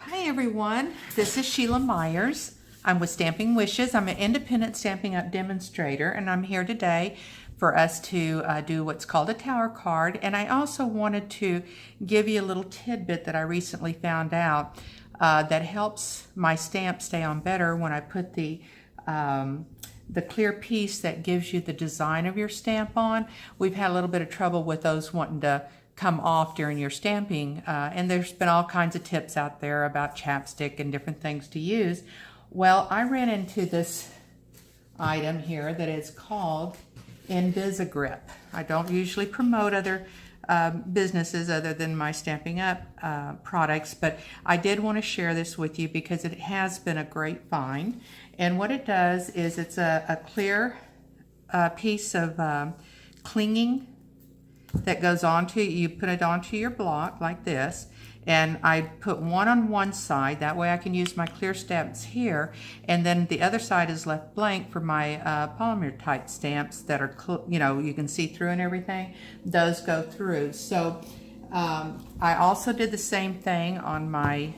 Hi everyone, this is Sheila Myers. I'm with Stamping Wishes. I'm an independent Stampin' Up! Demonstrator, and I'm here today for us to do what's called a tower card. And I also wanted to give you a little tidbit that I recently found out that helps my stamp stay on better when I put the clear piece that gives you the design of your stamp on. We've had a little bit of trouble with those wanting to come off during your stamping, and there's been all kinds of tips out there about chapstick and different things to use. Well, I ran into this item here that is called Invisi-Grip. I don't usually promote other businesses other than my Stampin' Up! Products, but I did want to share this with you because it has been a great find. And what it does is it's a clear piece of clinging that goes onto, you put it onto your block like this, and I put one on one side, that way I can use my clear stamps here, and then the other side is left blank for my polymer type stamps that are, you can see through and everything. Those go through. So I also did the same thing on my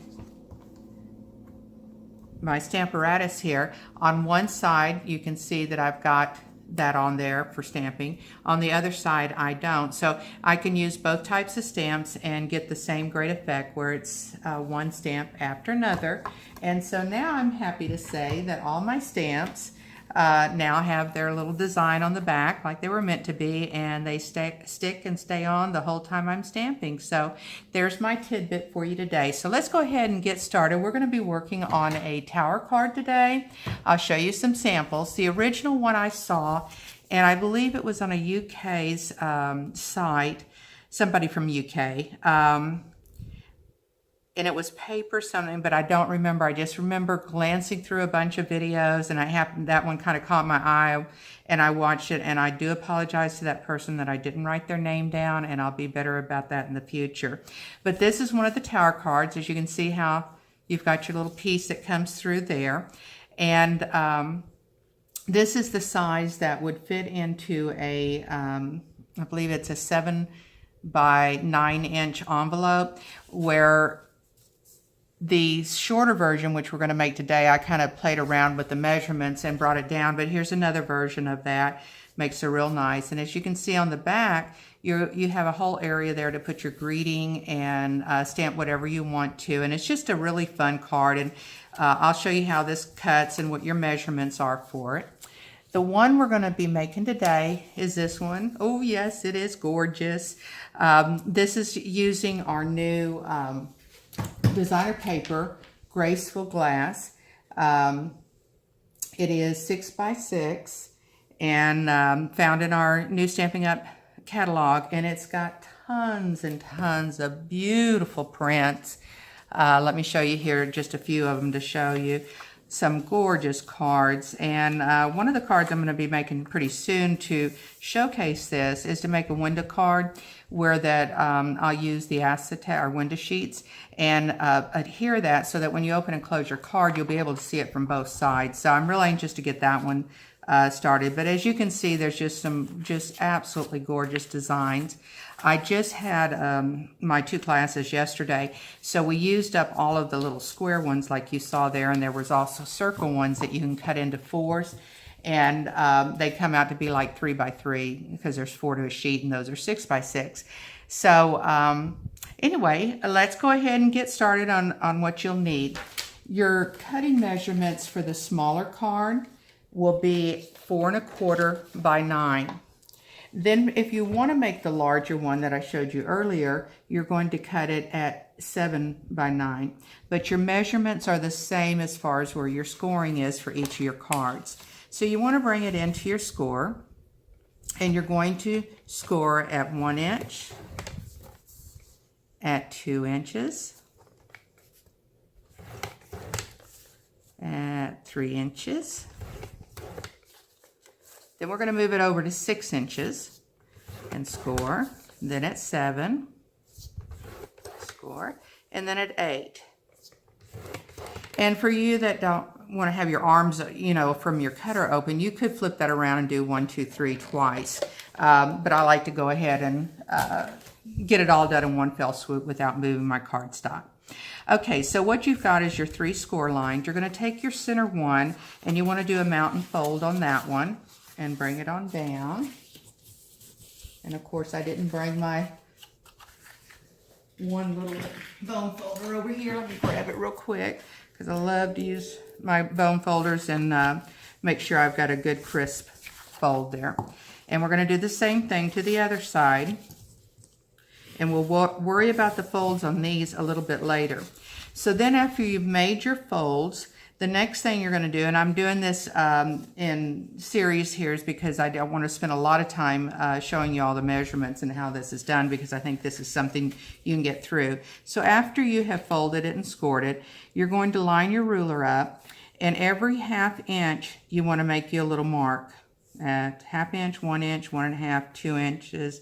Stamparatus here. On one side you can see that I've got that on there for stamping. On the other side I don't. So I can use both types of stamps and get the same great effect where it's one stamp after another. And so now I'm happy to say that all my stamps now have their little design on the back like they were meant to be, and they stick and stay on the whole time I'm stamping. So there's my tidbit for you today. So let's go ahead and get started. We're going to be working on a tower card today. I'll show you some samples. The original one I saw, and I believe it was on a UK's site, somebody from UK, and it was paper something, but I don't remember. I just remember glancing through a bunch of videos, and that one kind of caught my eye, and I watched it, and I do apologize to that person that I didn't write their name down, and I'll be better about that in the future. But this is one of the tower cards. As you can see how you've got your little piece that comes through there, and this is the size that would fit into a, I believe it's a 7 by 9 inch envelope, where the shorter version, which we're going to make today, I kind of played around with the measurements and brought it down, but here's another version of that. Makes it real nice. And as you can see on the back, you have a whole area there to put your greeting and stamp whatever you want to. And it's just a really fun card. And I'll show you how this cuts and what your measurements are for it. The one we're going to be making today is this one. Oh yes, it is gorgeous. This is using our new designer paper, Graceful glass. It is 6 by 6 and found in our new Stampin' Up! Catalog, and it's got tons and tons of beautiful prints. Let me show you here just a few of them to show you some gorgeous cards. And one of the cards I'm going to be making pretty soon to showcase this is to make a window card where that I'll use the acetate or window sheets and adhere that so that when you open and close your card, you'll be able to see it from both sides. So I'm really anxious to get that one started. But as you can see, there's just some absolutely gorgeous designs. I just had my 2 classes yesterday, so we used up all of the little square ones like you saw there, and there was also circle ones that you can cut into 4s, and they come out to be like 3 by 3 because there's 4 to a sheet, and those are 6 by 6. So anyway, let's go ahead and get started on what you'll need. Your cutting measurements for the smaller card will be 4 1/4 by 9. Then if you want to make the larger one that I showed you earlier, you're going to cut it at 7 by 9. But your measurements are the same as far as where your scoring is for each of your cards. So you want to bring it into your score, and you're going to score at 1 inch, at 2 inches, at 3 inches. Then we're going to move it over to 6 inches and score. Then at 7, score. And then at 8. And for you that don't want to have your arms, from your cutter open, you could flip that around and do 1, 2, 3 twice. But I like to go ahead and get it all done in one fell swoop without moving my cardstock. Okay, so what you've got is your 3 score lines. You're going to take your center one and you want to do a mountain fold on that one and bring it on down. And of course I didn't bring my one little bone folder over here. Let me grab it real quick because I love to use my bone folders and make sure I've got a good crisp fold there. And we're going to do the same thing to the other side. And we'll worry about the folds on these a little bit later. So then after you've made your folds, the next thing you're going to do, and I'm doing this in series here, is because I don't want to spend a lot of time showing you all the measurements and how this is done, because I think this is something you can get through. So after you have folded it and scored it, you're going to line your ruler up, and every 1/2 inch you want to make you a little mark. At 1/2 inch, 1 inch, 1 1/2, 2 inches,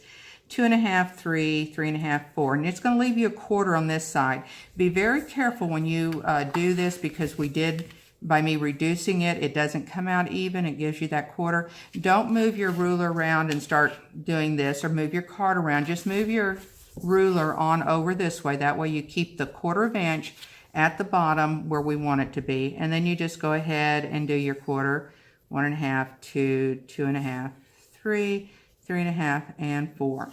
2 1/2, 3, 3 1/2, 4, and it's going to leave you a quarter on this side. Be very careful when you do this, because we did, by me reducing it, it doesn't come out even. It gives you that quarter. Don't move your ruler around and start doing this, or move your card around. Just move your ruler on over this way. That way you keep the 1/4 inch at the bottom where we want it to be, and then you just go ahead and do your quarter. 1 1/2, 2, 2 1/2, 3, 3 1/2, and 4.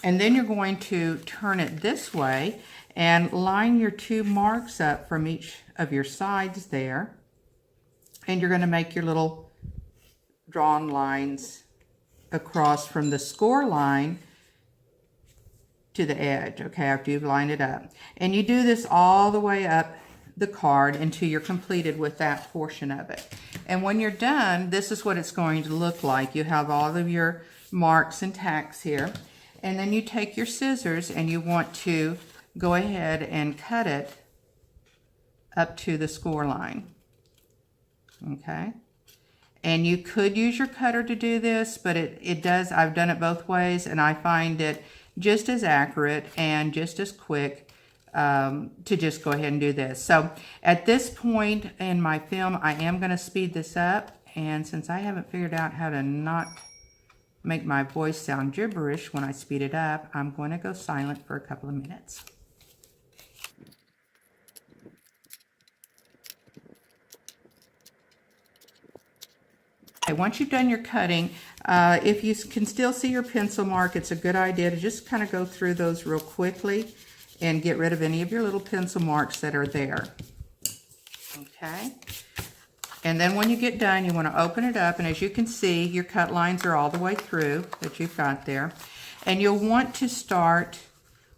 And then you're going to turn it this way and line your 2 marks up from each of your sides there. And you're going to make your little drawn lines across from the score line to the edge, okay, after you've lined it up. And you do this all the way up the card until you're completed with that portion of it. And when you're done, this is what it's going to look like. You have all of your marks and tacks here, and then you take your scissors and you want to go ahead and cut it up to the score line. Okay, and you could use your cutter to do this, but it does, I've done it both ways, and I find it just as accurate and just as quick to just go ahead and do this. So at this point in my film, I am going to speed this up, and since I haven't figured out how to not make my voice sound gibberish when I speed it up, I'm going to go silent for a couple of minutes. Okay, once you've done your cutting, if you can still see your pencil mark, it's a good idea to just kind of go through those real quickly and get rid of any of your little pencil marks that are there. Okay. And then when you get done, you want to open it up, and as you can see, your cut lines are all the way through that you've got there. And you'll want to start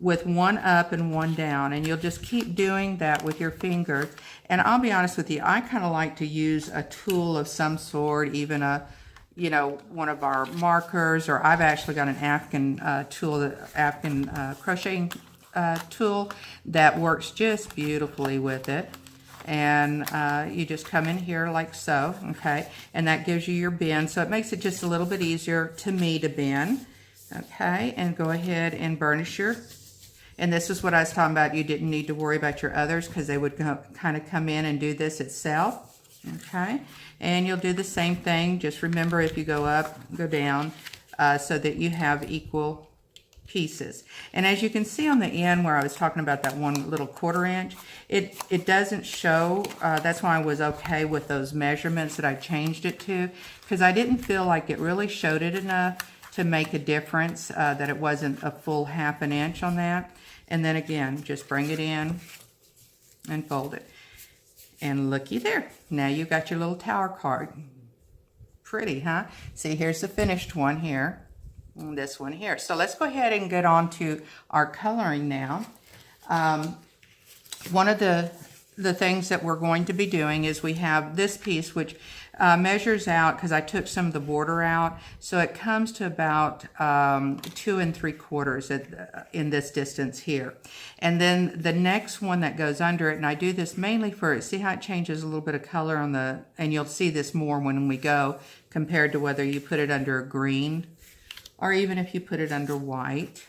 with one up and one down, and you'll just keep doing that with your finger. And I'll be honest with you, I kind of like to use a tool of some sort, even a, you know, one of our markers, or I've actually got an Afghan tool, Afghan crocheting tool that works just beautifully with it. And you just come in here like so, okay, and that gives you your bend, so it makes it just a little bit easier to me to bend, okay. And go ahead and burnish your, and this is what I was talking about, you didn't need to worry about your others because they would kind of come in and do this itself, okay. And you'll do the same thing, just remember if you go up, go down, so that you have equal pieces. And as you can see on the end where I was talking about that one little 1/4 inch, it doesn't show. That's why I was okay with those measurements that I changed it to, because I didn't feel like it really showed it enough to make a difference, that it wasn't a full 1/2 inch on that. And then again, just bring it in and fold it. And looky there. Now you've got your little tower card. Pretty, huh? See, here's the finished one here. This one here. So let's go ahead and get on to our coloring now. One of the things that we're going to be doing is we have this piece which measures out, because I took some of the border out, so it comes to about 2 3/4 in this distance here. And then the next one that goes under it, and I do this mainly for, see how it changes a little bit of color on the, and you'll see this more when we go, compared to whether you put it under a green or even if you put it under white.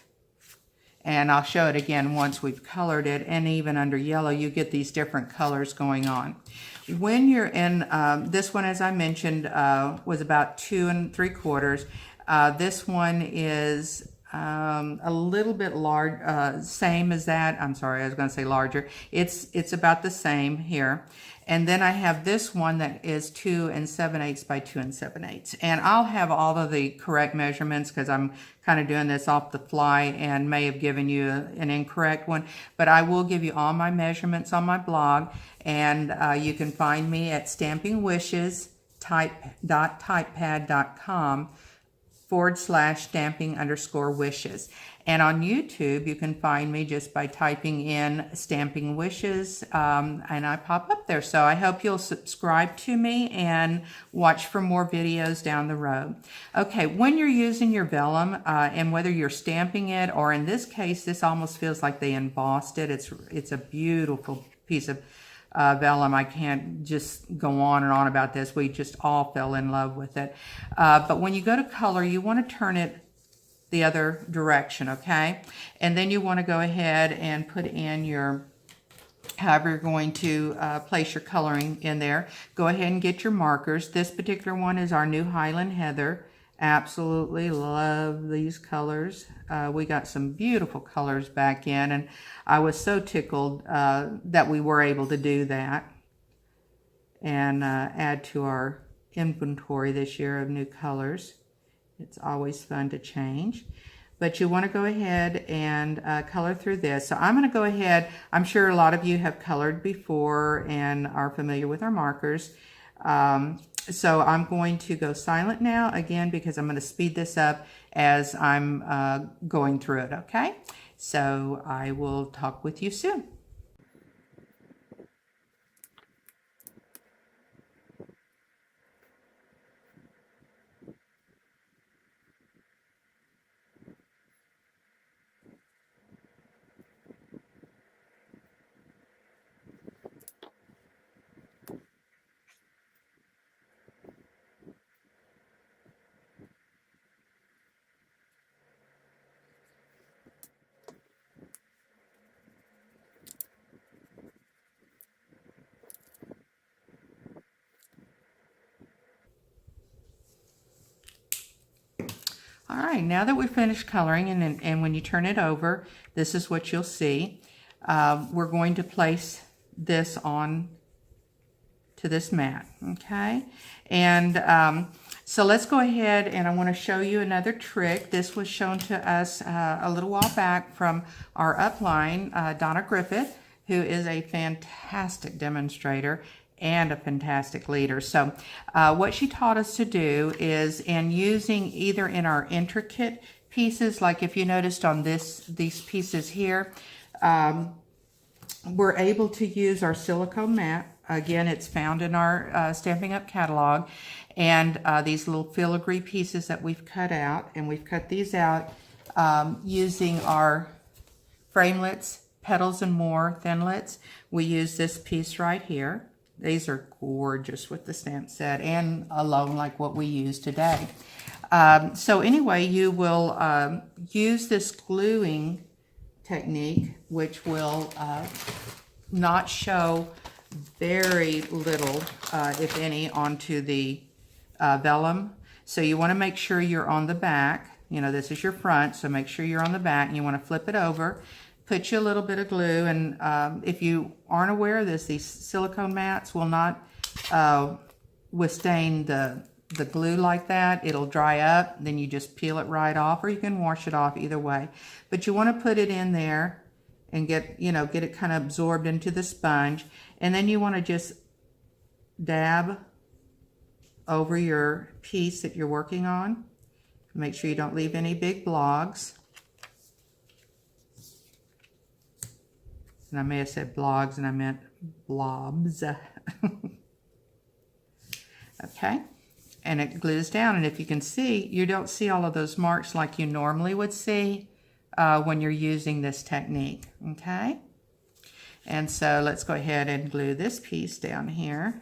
And I'll show it again once we've colored it, and even under yellow, you get these different colors going on. When you're in, this one, as I mentioned, was about 2 3/4. This one is a little bit large, same as that. I'm sorry, I was going to say larger. It's about the same here. And then I have this one that is 2 7/8 by 2 7/8. And I'll have all of the correct measurements because I'm kind of doing this off the fly and may have given you an incorrect one. But I will give you all my measurements on my blog. And you can find me at stampingwishes.typepad.com/stamping_wishes. And on YouTube, you can find me just by typing in Stamping Wishes, and I pop up there. So I hope you'll subscribe to me and watch for more videos down the road. Okay, when you're using your vellum, and whether you're stamping it, or in this case, this almost feels like they embossed it. It's a beautiful piece of vellum. I can't just go on and on about this. We just all fell in love with it. But when you go to color, you want to turn it the other direction, okay? And then you want to go ahead and put in your, however you're going to place your coloring in there. Go ahead and get your markers. This particular one is our new Highland Heather. Absolutely love these colors. We got some beautiful colors back in, and I was so tickled that we were able to do that and add to our inventory this year of new colors. It's always fun to change. But you want to go ahead and color through this. So I'm going to go ahead. I'm sure a lot of you have colored before and are familiar with our markers. So I'm going to go silent now, again, because I'm going to speed this up as I'm going through it, okay? So I will talk with you soon. All right, now that we've finished coloring, and when you turn it over, this is what you'll see. We're going to place this on to this mat, okay? And so let's go ahead, and I want to show you another trick. This was shown to us a little while back from our upline, Donna Griffith, who is a fantastic demonstrator and a fantastic leader. So what she taught us to do is, in using either in our intricate pieces, like if you noticed on these pieces here, we're able to use our silicone mat. Again, it's found in our Stampin' Up! Catalog. And these little filigree pieces that we've cut out, and we've cut these out using our framelits, Petals and More thinlits. We use this piece right here. These are gorgeous with the stamp set and alone like what we use today. So anyway, you will use this gluing technique, which will not show very little, if any, onto the vellum. So you want to make sure you're on the back. You know, this is your front, so make sure you're on the back, and you want to flip it over. Put you a little bit of glue, and if you aren't aware of this, these silicone mats will not withstand the glue like that. It'll dry up, then you just peel it right off, or you can wash it off, either way. But you want to put it in there and get it kind of absorbed into the sponge, and then you want to just dab over your piece that you're working on. Make sure you don't leave any big blogs. And I may have said blogs and I meant blobs. Okay, and it glues down, and if you can see, you don't see all of those marks like you normally would see when you're using this technique, okay? And so let's go ahead and glue this piece down here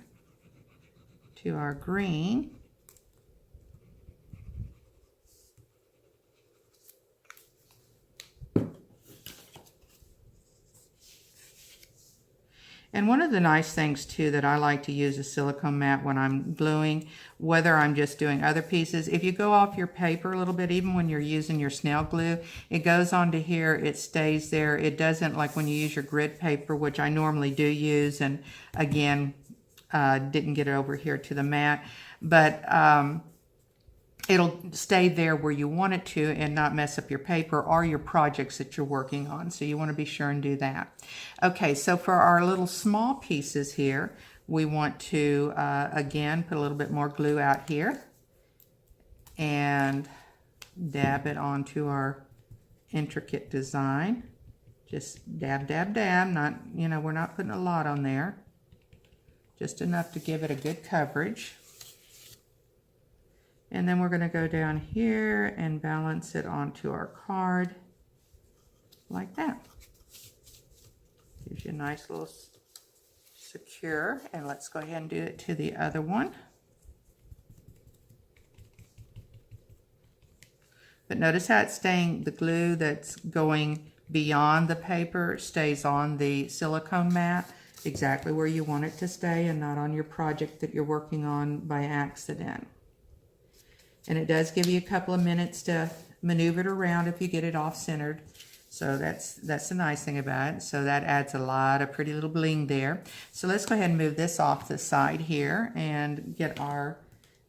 to our green. And one of the nice things too that I like to use a silicone mat when I'm gluing, whether I'm just doing other pieces, if you go off your paper a little bit, even when you're using your snail glue, it goes onto here, it stays there. It doesn't, like when you use your grid paper, which I normally do use, and again, didn't get it over here to the mat, but it'll stay there where you want it to and not mess up your paper or your projects that you're working on. So you want to be sure and do that. Okay, so for our little small pieces here, we want to, again, put a little bit more glue out here and dab it onto our intricate design. Just dab, dab, dab. Not, you know, we're not putting a lot on there. Just enough to give it a good coverage. And then we're going to go down here and balance it onto our card like that. Gives you a nice little secure. And let's go ahead and do it to the other one. But notice how it's staying, the glue that's going beyond the paper stays on the silicone mat exactly where you want it to stay and not on your project that you're working on by accident. And it does give you a couple of minutes to maneuver it around if you get it off-centered. So that's the nice thing about it. So that adds a lot of pretty little bling there. So let's go ahead and move this off the side here and get our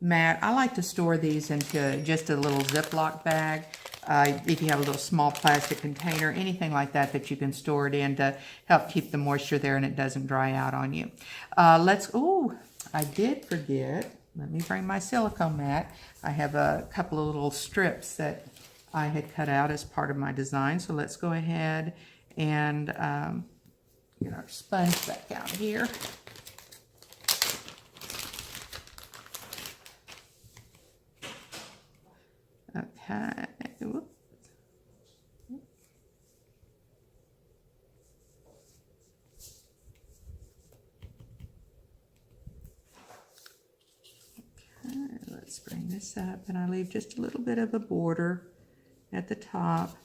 mat. I like to store these into just a little Ziploc bag. If you have a little small plastic container, anything like that that you can store it in to help keep the moisture there and it doesn't dry out on you. Oh, I did forget. Let me bring my silicone mat. I have a couple of little strips that I had cut out as part of my design. So let's go ahead and get our sponge back out here. Okay. Whoops. Let's bring this up, and I leave just a little bit of a border at the top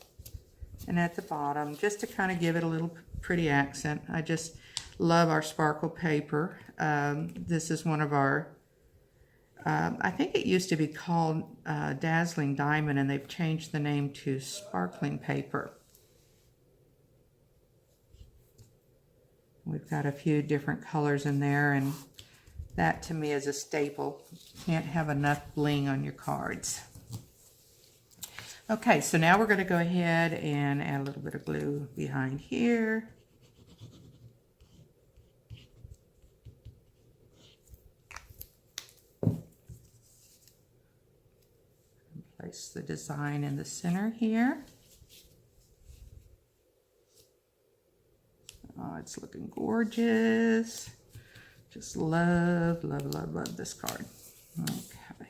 and at the bottom just to kind of give it a little pretty accent. I just love our sparkle paper. This is one of our, I think it used to be called Dazzling Diamond, and they've changed the name to Sparkling Paper. We've got a few different colors in there, and that to me is a staple. Can't have enough bling on your cards. Okay, so now we're going to go ahead and add a little bit of glue behind here. Place the design in the center here. Oh, it's looking gorgeous. Just love, love, love, love this card. Okay.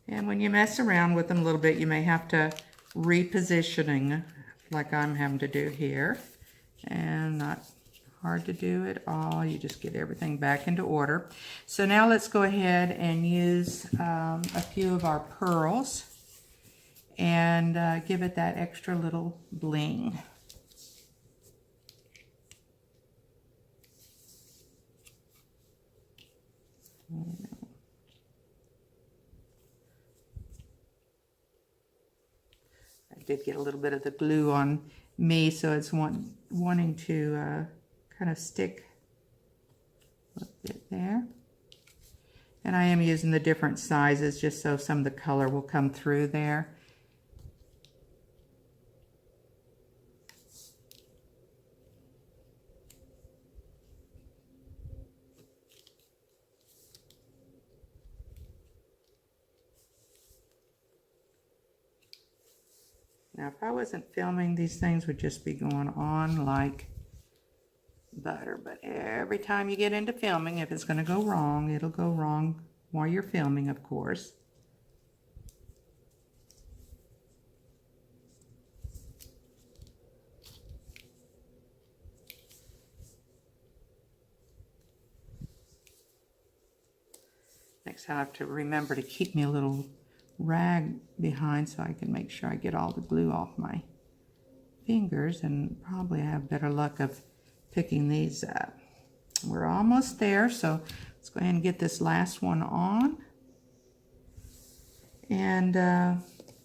And when you mess around with them a little bit, you may have to repositioning like I'm having to do here. And not hard to do at all. You just get everything back into order. So now let's go ahead and use a few of our pearls and give it that extra little bling. I did get a little bit of the glue on me, so it's wanting to kind of stick a little bit there. And I am using the different sizes just so some of the color will come through there. Now, if I wasn't filming, these things would just be going on like butter. But every time you get into filming, if it's going to go wrong, it'll go wrong while you're filming, of course. Next, I have to remember to keep me a little rag behind so I can make sure I get all the glue off my fingers, and probably I have better luck of picking these up. We're almost there, so let's go ahead and get this last one on. And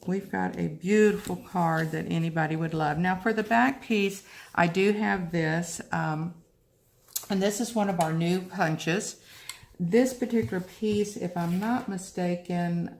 we've got a beautiful card that anybody would love. Now for the back piece, I do have this, and this is one of our new punches. This particular piece, if I'm not mistaken,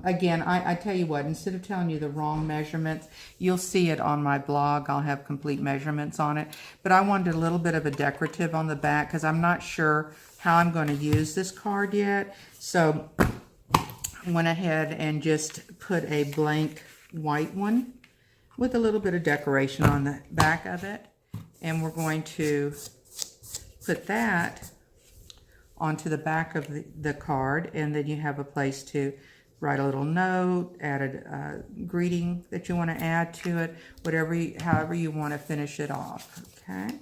again, I tell you what, instead of telling you the wrong measurements, you'll see it on my blog. I'll have complete measurements on it. But I wanted a little bit of a decorative on the back because I'm not sure how I'm going to use this card yet. So I went ahead and just put a blank white one with a little bit of decoration on the back of it. And we're going to put that onto the back of the card, and then you have a place to write a little note, add a greeting that you want to add to it, however you want to finish it off, okay?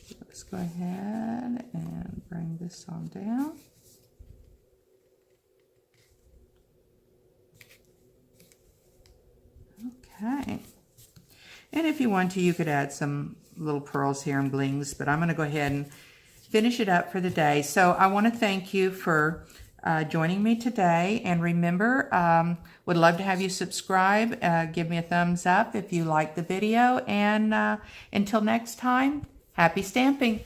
So let's go ahead and bring this on down. Okay, and if you want to, you could add some little pearls here and blings, but I'm going to go ahead and finish it up for the day. So I want to thank you for joining me today, and remember, would love to have you subscribe, give me a thumbs up if you like the video, and until next time, happy stamping!